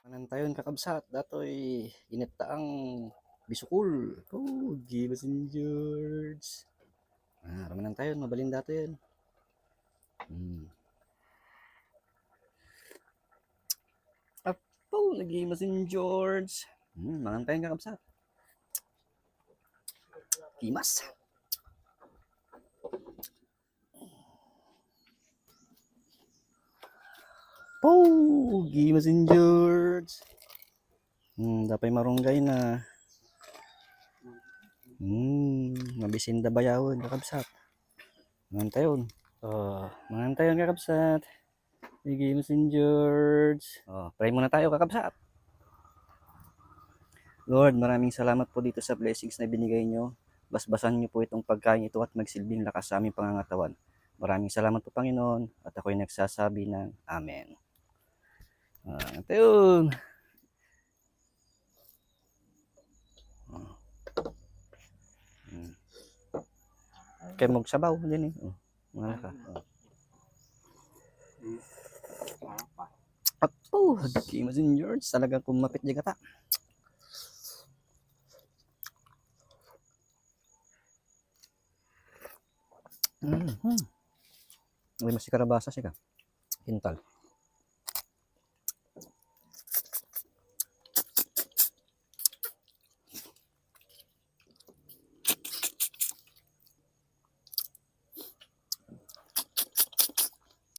Manantayon kakabsat, datoy initaang bisukul. Oh, Gilas and George. Manantayon, mabalin dato yun. Apo, Gilas and George. Manantayon kakabsat. Kimas. Oh, Gilas and George. Dapay marunggay na. Mabisinda bayawon kakabsat. Manantayon. Manantayon kakabsat. Gilas and George. Pray muna tayo kakabsat. Lord, maraming salamat po dito sa blessings na binigay nyo. Basbasan nyo po itong pagkain ito at magsilbing lakas sa aming pangangatawan. Maraming salamat po, Panginoon, at ako'y nagsasabi ng Amen. Ito yun. Kaya magsabaw din eh. Mga laka. Apo, Gilas and George. Talagang kumapit di kata. May masih karabasa siya ka. Pintal.